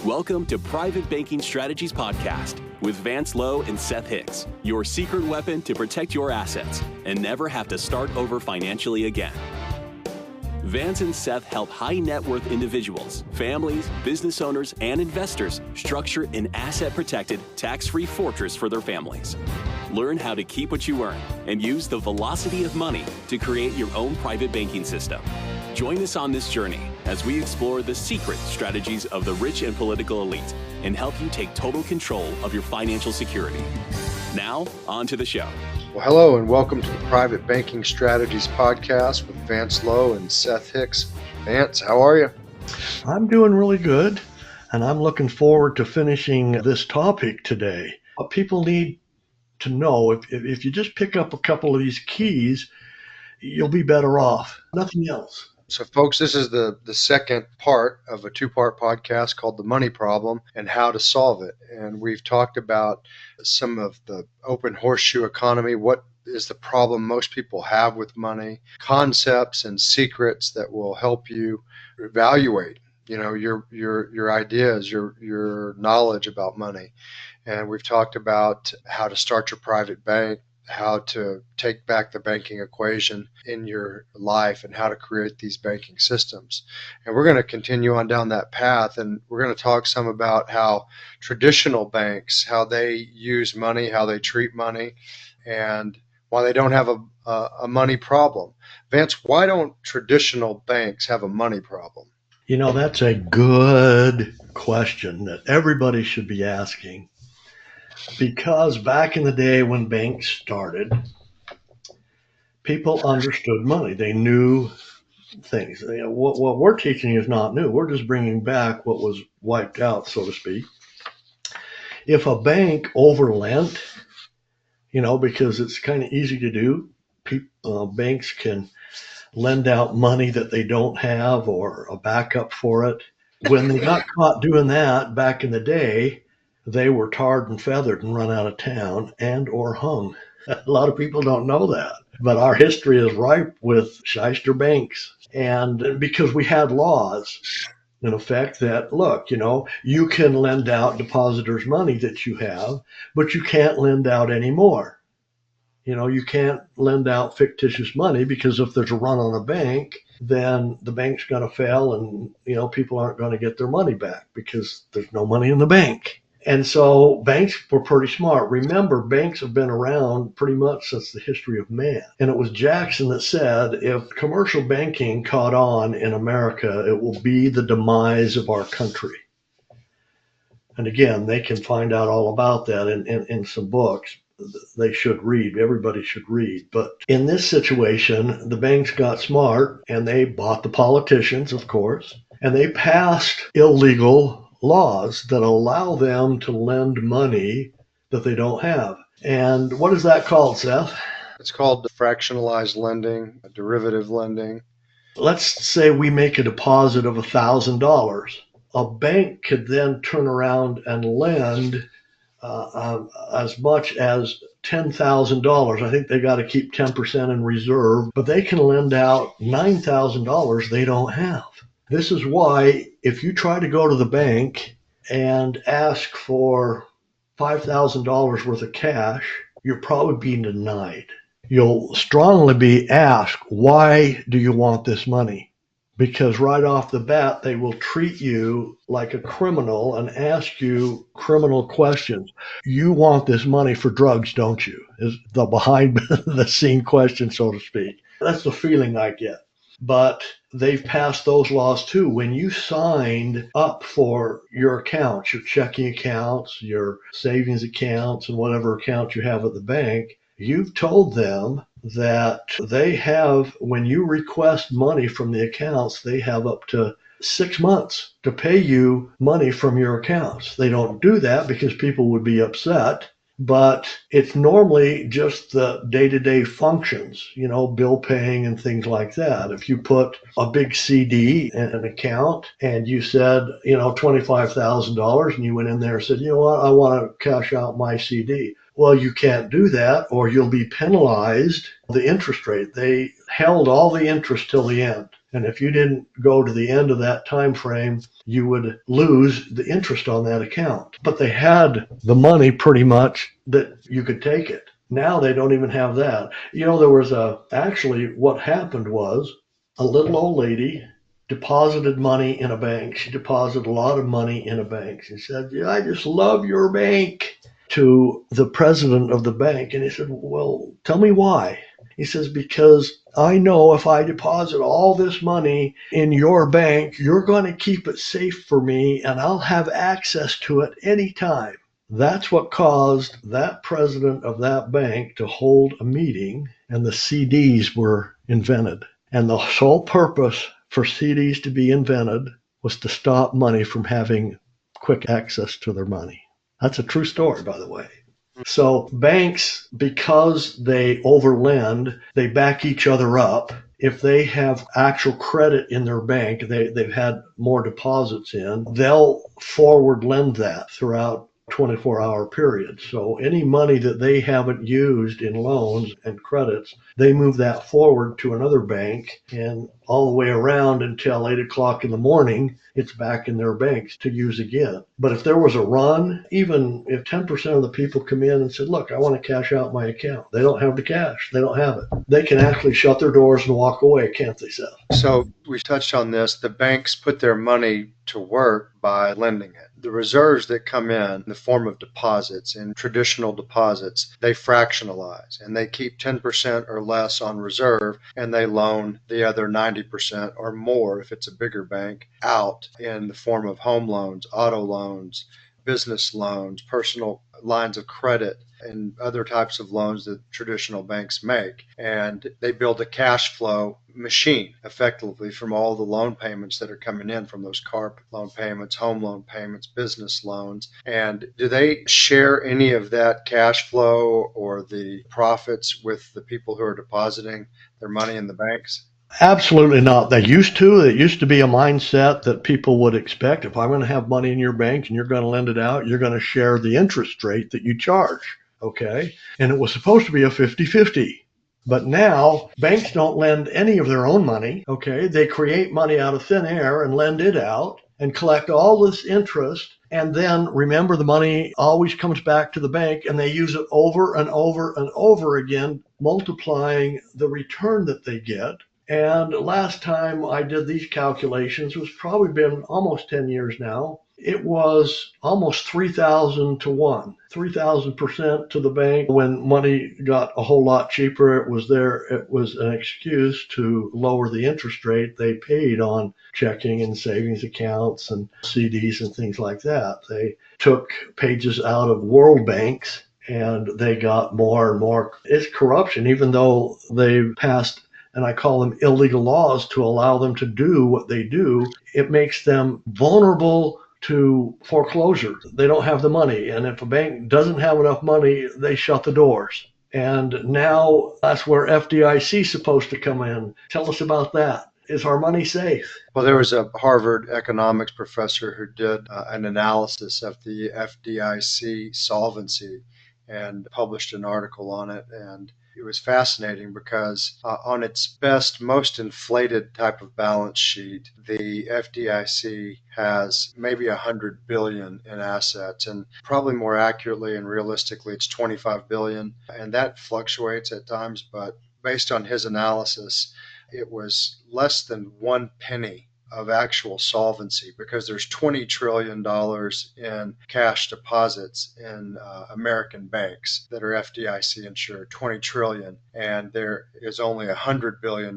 Welcome to Private Banking Strategies Podcast with Vance, Lowe, and Seth Hicks, your secret weapon to protect your assets and never have to start over financially again. Vance and Seth help high net worth individuals, families, business owners, and investors structure an asset-protected, tax-free fortress for their families. Learn how to keep what you earn and use the velocity of money to create your own private banking system. Join us on this journey as we explore the secret strategies of the rich and political elite and help you take total control of your financial security. Now, on to the show. Well, hello and welcome to the Private Banking Strategies Podcast with Vance Lowe and Seth Hicks. Vance, how are you? I'm doing really good, and I'm looking forward to finishing this topic today. What people need to know, if you just pick up a couple of these keys, you'll be better off. Nothing else. So, folks, this is the second part of a two-part podcast called The Money Problem and How to Solve It. And we've talked about some of the open horseshoe economy, what is the problem most people have with money, concepts and secrets that will help you evaluate, your ideas, your knowledge about money. And we've talked about how to start your private bank, how to take back the banking equation in your life, and how to create these banking systems. And we're going to continue on down that path, and we're going to talk some about how traditional banks, how they use money, how they treat money, and why they don't have a money problem. Vance, why don't traditional banks have a money problem? You know, that's a good question that everybody should be asking. Because back in the day when banks started, people understood money. They knew things. What we're teaching is not new. We're just bringing back what was wiped out, so to speak. If a bank overlent, because it's kind of easy to do, banks can lend out money that they don't have or a backup for it. When they got caught doing that back in the day, they were tarred and feathered and run out of town and or hung. A lot of people don't know that. But our history is ripe with shyster banks. And because we had laws, in effect, that, look, you can lend out depositors' money that you have, but you can't lend out any more. You can't lend out fictitious money because if there's a run on a bank, then the bank's going to fail and, people aren't going to get their money back because there's no money in the bank. And so banks were pretty smart. Remember, banks have been around pretty much since the history of man. And it was Jackson that said, if commercial banking caught on in America, it will be the demise of our country. And again, they can find out all about that in some books they should read. Everybody should read. But in this situation, the banks got smart and they bought the politicians, of course, and they passed illegal laws that allow them to lend money that they don't have. And what is that called, Seth? It's called fractionalized lending, derivative lending. Let's say we make a deposit of $1,000. A bank could then turn around and lend as much as $10,000. I think they got to keep 10% in reserve, but they can lend out $9,000 they don't have. This is why if you try to go to the bank and ask for $5,000 worth of cash, you're probably being denied. You'll strongly be asked, why do you want this money? Because right off the bat, they will treat you like a criminal and ask you criminal questions. You want this money for drugs, don't you? Is the behind the scene question, so to speak. That's the feeling I get. But they've passed those laws too. When you signed up for your accounts, your checking accounts, your savings accounts, and whatever account you have at the bank, you've told them that they have, when you request money from the accounts, they have up to 6 months to pay you money from your accounts. They don't do that because people would be upset. But it's normally just the day-to-day functions, bill paying and things like that. If you put a big CD in an account and you said, $25,000 and you went in there and said, I want to cash out my CD. Well, you can't do that or you'll be penalized. The interest rate, they held all the interest till the end. And if you didn't go to the end of that time frame, you would lose the interest on that account. But they had the money pretty much that you could take it. Now they don't even have that. There was actually what happened was a little old lady deposited money in a bank. She deposited a lot of money in a bank. She said, "Yeah, I just love your bank," to the president of the bank. And he said, "Well, tell me why." He says, "Because I know if I deposit all this money in your bank, you're going to keep it safe for me and I'll have access to it anytime." That's what caused that president of that bank to hold a meeting, and the CDs were invented. And the sole purpose for CDs to be invented was to stop money from having quick access to their money. That's a true story, by the way. So banks, because they overlend, they back each other up. If they have actual credit in their bank, they've had more deposits in, they'll forward lend that throughout 24-hour period. So any money that they haven't used in loans and credits, they move that forward to another bank, and all the way around until 8 o'clock in the morning, it's back in their banks to use again. But if there was a run, even if 10% of the people come in and said, "Look, I want to cash out my account," they don't have the cash. They don't have it. They can actually shut their doors and walk away, can't they, Seth? So we touched on this. The banks put their money to work by lending it. The reserves that come in the form of deposits and traditional deposits, they fractionalize and they keep 10% or less on reserve, and they loan the other 90% or more, if it's a bigger bank, out in the form of home loans, auto loans, business loans, personal lines of credit, and other types of loans that traditional banks make. And they build a cash flow machine effectively from all the loan payments that are coming in from those car loan payments, home loan payments, business loans. And do they share any of that cash flow or the profits with the people who are depositing their money in the banks? Absolutely not. They used to. It used to be a mindset that people would expect. If I'm going to have money in your bank and you're going to lend it out, you're going to share the interest rate that you charge. Okay? And it was supposed to be a 50-50. But now banks don't lend any of their own money. Okay? They create money out of thin air and lend it out and collect all this interest. And then remember, the money always comes back to the bank, and they use it over and over and over again, multiplying the return that they get. And last time I did these calculations, it was probably been almost 10 years now. It was almost 3,000 to 1, 3,000% to the bank. When money got a whole lot cheaper, it was an excuse to lower the interest rate they paid on checking and savings accounts and CDs and things like that. They took pages out of world banks and they got more and more. It's corruption, even though they passed, and I call them illegal laws, to allow them to do what they do. It makes them vulnerable to foreclosure. They don't have the money. And if a bank doesn't have enough money, they shut the doors. And now that's where FDIC is supposed to come in. Tell us about that. Is our money safe? Well, there was a Harvard economics professor who did an analysis of the FDIC solvency and published an article on it. And it was fascinating because on its best, most inflated type of balance sheet, the FDIC has maybe 100 billion in assets, and probably more accurately and realistically, it's 25 billion. And that fluctuates at times, but based on his analysis, it was less than 1 penny of actual solvency, because there's $20 trillion in cash deposits in American banks that are FDIC insured, 20 trillion, and there is only $100 billion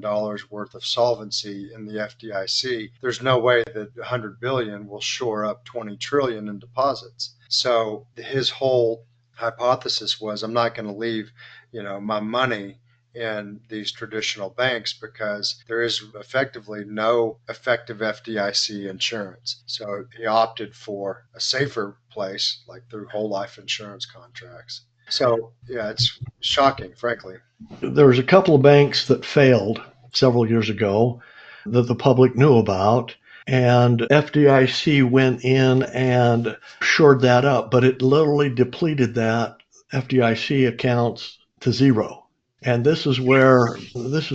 worth of solvency in the FDIC. There's no way that 100 billion will shore up 20 trillion in deposits. So his whole hypothesis was, I'm not going to leave, my money in these traditional banks because there is effectively no effective FDIC insurance. So he opted for a safer place, like through whole life insurance contracts. So, yeah, it's shocking, frankly. There was a couple of banks that failed several years ago that the public knew about, and FDIC went in and shored that up, but it literally depleted that FDIC accounts to zero. And this is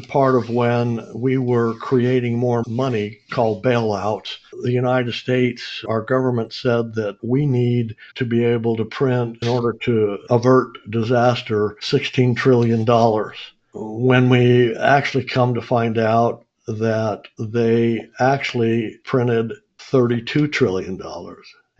part of when we were creating more money called bailouts. The United States, our government said that we need to be able to print, in order to avert disaster, $16 trillion. When we actually come to find out that they actually printed $32 trillion.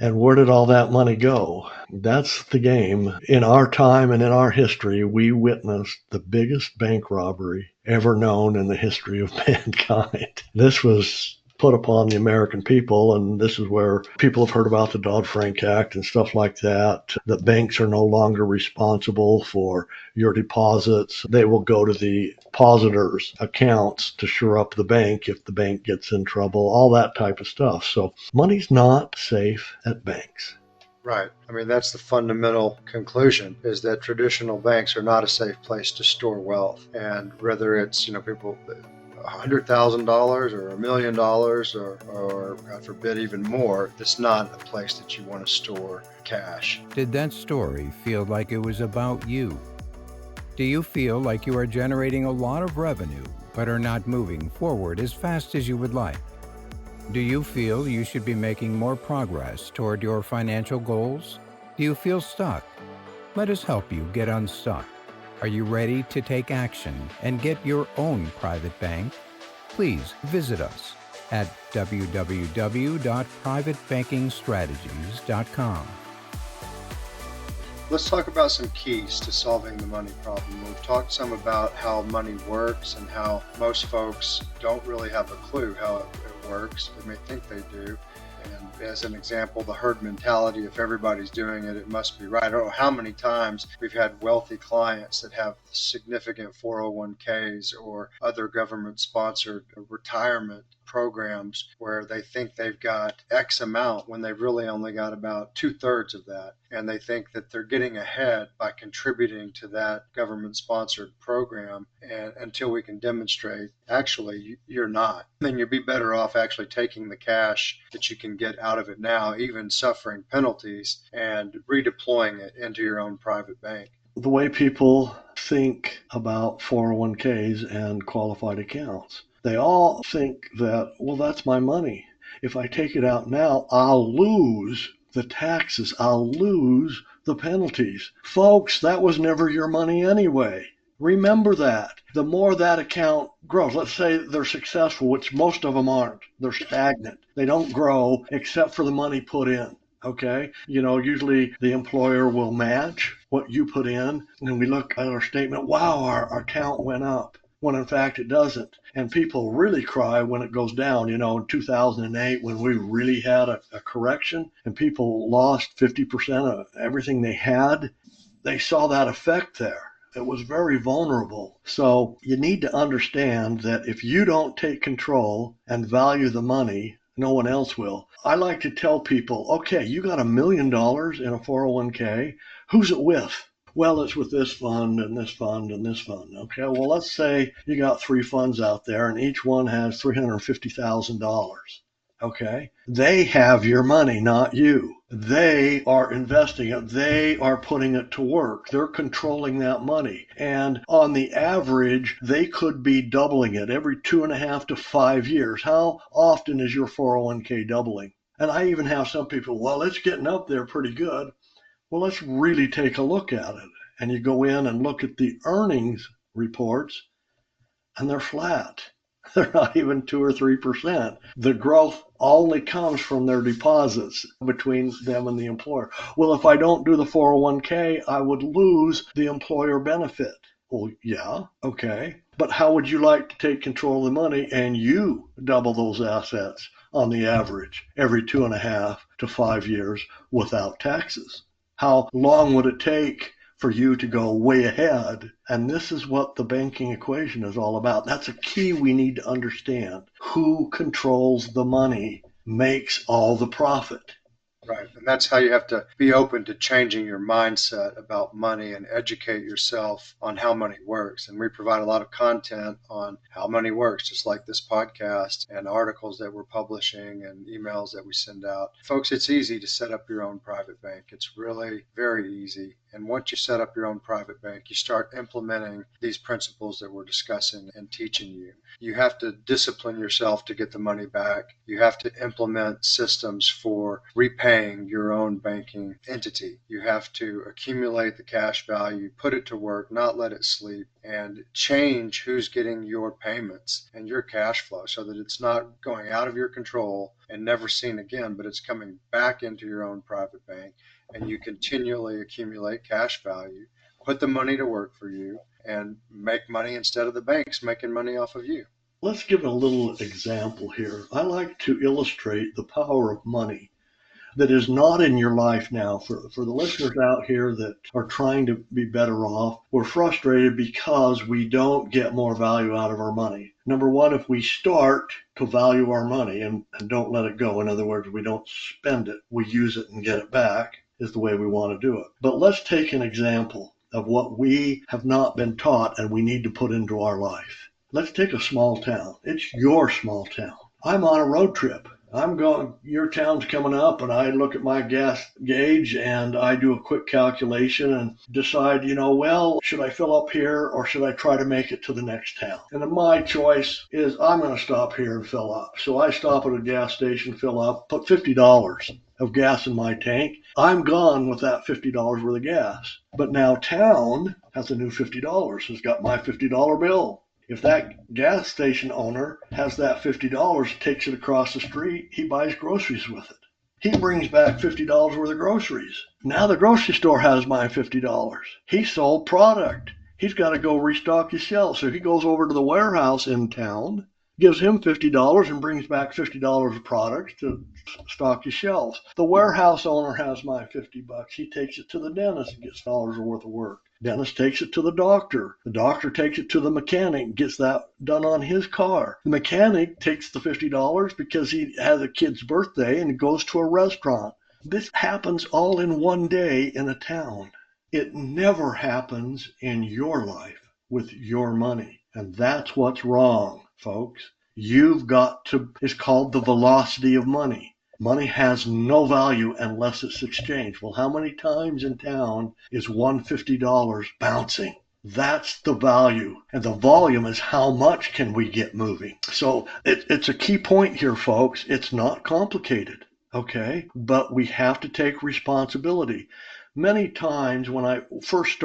And where did all that money go? That's the game. In our time and in our history, we witnessed the biggest bank robbery ever known in the history of mankind. This was put upon the American people, and this is where people have heard about the Dodd-Frank Act and stuff like that. That banks are no longer responsible for your deposits. They will go to the depositors' accounts to shore up the bank if the bank gets in trouble, all that type of stuff. So money's not safe at banks. Right. I mean, that's the fundamental conclusion, is that traditional banks are not a safe place to store wealth. And whether it's, people, $100,000 or $1 million or God forbid even more, it's not a place that you want to store cash. Did that story feel like it was about you? Do you feel like you are generating a lot of revenue but are not moving forward as fast as you would like? Do you feel you should be making more progress toward your financial goals? Do you feel stuck? Let us help you get unstuck. Are you ready to take action and get your own private bank? Please visit us at www.privatebankingstrategies.com. Let's talk about some keys to solving the money problem. We've talked some about how money works and how most folks don't really have a clue how it works. They may think they do. And as an example, the herd mentality, if everybody's doing it, it must be right. I don't know how many times we've had wealthy clients that have significant 401ks or other government-sponsored retirement programs where they think they've got X amount when they've really only got about 2/3 of that. And they think that they're getting ahead by contributing to that government-sponsored program. And until we can demonstrate, actually, you're not. Then you'd be better off actually taking the cash that you can get out of it now, even suffering penalties, and redeploying it into your own private bank. The way people think about 401ks and qualified accounts, they all think that, well, that's my money. If I take it out now, I'll lose the taxes. I'll lose the penalties. Folks, that was never your money anyway. Remember that. The more that account grows, let's say they're successful, which most of them aren't. They're stagnant. They don't grow except for the money put in. Okay? Usually the employer will match what you put in, and we look at our statement, wow, our account went up, when in fact it doesn't. And people really cry when it goes down. In 2008, when we really had a correction and people lost 50% of everything they had, they saw that effect there. It was very vulnerable. So you need to understand that if you don't take control and value the money, no one else will. I like to tell people, okay, you got $1 million in a 401k. Who's it with? Well, it's with this fund and this fund and this fund. Okay, well, let's say you got 3 funds out there and each one has $350,000. Okay, they have your money, not you. They are investing it. They are putting it to work. They're controlling that money. And on the average, they could be doubling it every 2.5 to 5 years. How often is your 401k doubling? And I even have some people, well, it's getting up there pretty good. Well, let's really take a look at it. And you go in and look at the earnings reports, and they're flat. They're not even 2 or 3%. The growth only comes from their deposits between them and the employer. Well, if I don't do the 401k, I would lose the employer benefit. Well, yeah, okay. But how would you like to take control of the money and you double those assets on the average every 2.5 to 5 years without taxes? How long would it take for you to go way ahead? And this is what the banking equation is all about. That's a key we need to understand. Who controls the money makes all the profit. Right. And that's how you have to be open to changing your mindset about money and educate yourself on how money works. And we provide a lot of content on how money works, just like this podcast and articles that we're publishing and emails that we send out. Folks, it's easy to set up your own private bank. It's really very easy. And once you set up your own private bank, you start implementing these principles that we're discussing and teaching you. You have to discipline yourself to get the money back. You have to implement systems for repaying your own banking entity. You have to accumulate the cash value, put it to work, not let it sleep, and change who's getting your payments and your cash flow so that it's not going out of your control and never seen again, but it's coming back into your own private bank, and you continually accumulate cash value, put the money to work for you, and make money instead of the banks making money off of you. Let's give a little example here. I like to illustrate the power of money that is not in your life now. For the listeners out here that are trying to be better off, we're frustrated because we don't get more value out of our money. Number one, if we start to value our money and don't let it go, in other words, we don't spend it, we use it and get it back, is the way we want to do it. But let's take an example of what we have not been taught and we need to put into our life. Let's take a small town. It's your small town. I'm on a road trip. I'm going, your town's coming up, and I look at my gas gauge and I do a quick calculation and decide, well, should I fill up here or should I try to make it to the next town? And then my choice is I'm going to stop here and fill up. So I stop at a gas station, fill up, put $50 of gas in my tank. I'm gone with that $50 worth of gas. But now town has a new $50, has got my $50 bill. If that gas station owner has that $50, takes it across the street, he buys groceries with it. He brings back $50 worth of groceries. Now the grocery store has my $50. He sold product. He's got to go restock his shelves. So he goes over to the warehouse in town, gives him $50 and brings back $50 of products to stock his shelves. The warehouse owner has my $50. He takes it to the dentist and gets dollars worth of work. Dentist takes it to the doctor. The doctor takes it to the mechanic, gets that done on his car. The mechanic takes the $50 because he has a kid's birthday and goes to a restaurant. This happens all in one day in a town. It never happens in your life with your money. And that's what's wrong, folks. You've got to, it's called the velocity of money. Money has no value unless it's exchanged. Well, how many times in town is $150 bouncing? That's the value. And the volume is how much can we get moving. So it's a key point here, folks. It's not complicated, okay? But we have to take responsibility. Many times when I first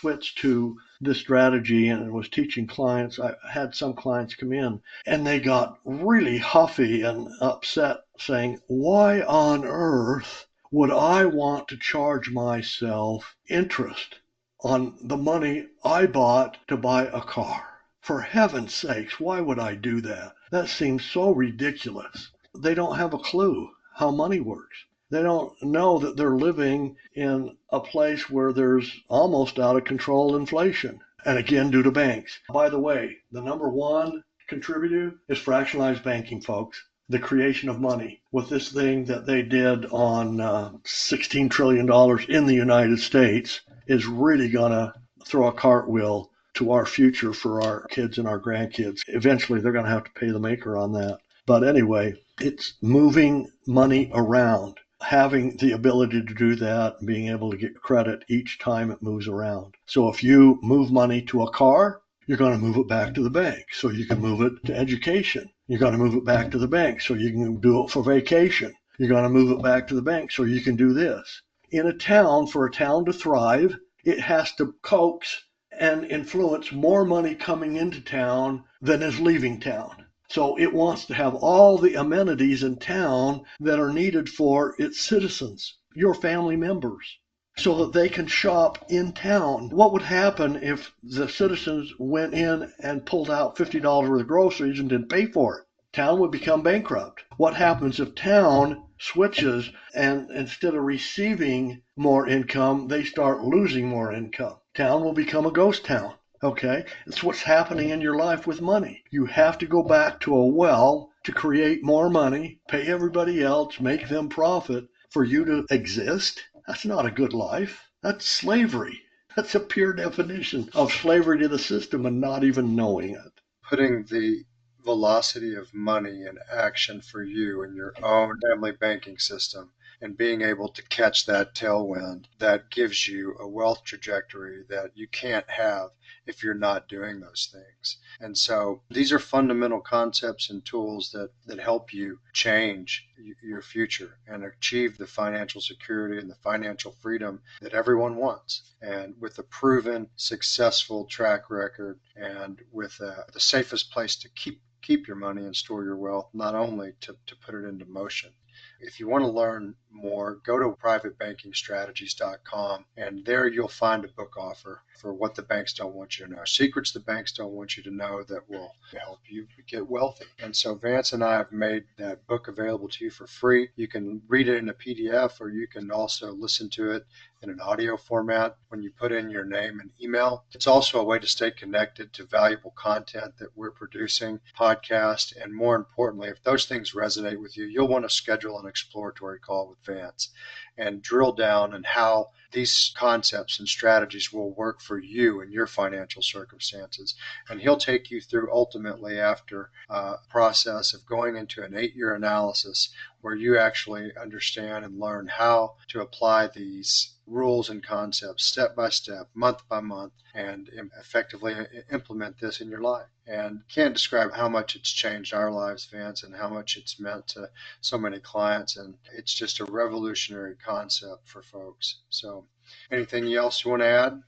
switched to this strategy and was teaching clients, I had some clients come in and they got really huffy and upset saying, why on earth would I want to charge myself interest on the money I bought to buy a car? For heaven's sakes, why would I do that? That seems so ridiculous. They don't have a clue how money works. They don't know that they're living in a place where there's almost out of control inflation. And again, due to banks. By the way, the number one contributor is fractionalized banking, folks. The creation of money with this thing that they did on $16 trillion in the United States is really going to throw a cartwheel to our future for our kids and our grandkids. Eventually, they're going to have to pay the maker on that. But anyway, it's moving money around. Having the ability to do that, being able to get credit each time it moves around. So if you move money to a car, you're going to move it back to the bank so you can move it to education. You're going to move it back to the bank so you can do it for vacation. You're going to move it back to the bank so you can do this. In a town, for a town to thrive, it has to coax and influence more money coming into town than is leaving town. So it wants to have all the amenities in town that are needed for its citizens, your family members, so that they can shop in town. What would happen if the citizens went in and pulled out $50 worth of groceries and didn't pay for it? Town would become bankrupt. What happens if town switches and instead of receiving more income, they start losing more income? Town will become a ghost town. Okay, it's what's happening in your life with money. You have to go back to a well to create more money, pay everybody else, make them profit for you to exist. That's not a good life. That's slavery. That's a pure definition of slavery to the system and not even knowing it. Putting the velocity of money in action for you in your own family banking system and being able to catch that tailwind that gives you a wealth trajectory that you can't have if you're not doing those things. And so these are fundamental concepts and tools that help you change your future and achieve the financial security and the financial freedom that everyone wants. And with a proven, successful track record, and with the safest place to keep your money and store your wealth, not only to put it into motion. If you want to learn more, go to privatebankingstrategies.com, and there you'll find a book offer for what the banks don't want you to know, secrets the banks don't want you to know that will help you get wealthy. And so Vance and I have made that book available to you for free. You can read it in a PDF, or you can also listen to it in an audio format when you put in your name and email. It's also a way to stay connected to valuable content that we're producing, podcast, and more importantly, if those things resonate with you, you'll want to schedule an exploratory call with Vance and drill down on how these concepts and strategies will work for you and your financial circumstances. And he'll take you through, ultimately, after a process of going into an 8-year analysis where you actually understand and learn how to apply these rules and concepts step by step, month by month, and effectively implement this in your life. And can't describe how much it's changed our lives, Vance, and how much it's meant to so many clients. And it's just a revolutionary concept for folks. So anything else you want to add?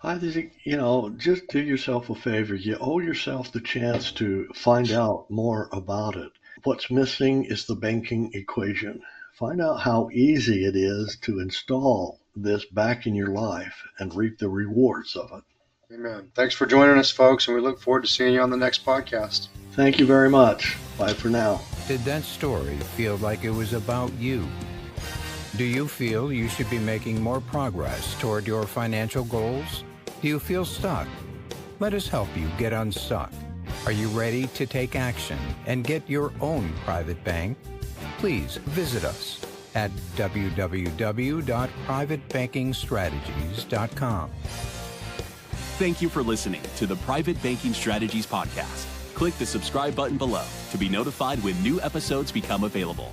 I think, just do yourself a favor. You owe yourself the chance to find out more about it. What's missing is the banking equation. Find out how easy it is to install this back in your life and reap the rewards of it. Amen. Thanks for joining us, folks, and we look forward to seeing you on the next podcast. Thank you very much. Bye for now. Did that story feel like it was about you? Do you feel you should be making more progress toward your financial goals? Do you feel stuck? Let us help you get unstuck. Are you ready to take action and get your own private bank? Please visit us at www.privatebankingstrategies.com. Thank you for listening to the Private Banking Strategies podcast. Click the subscribe button below to be notified when new episodes become available.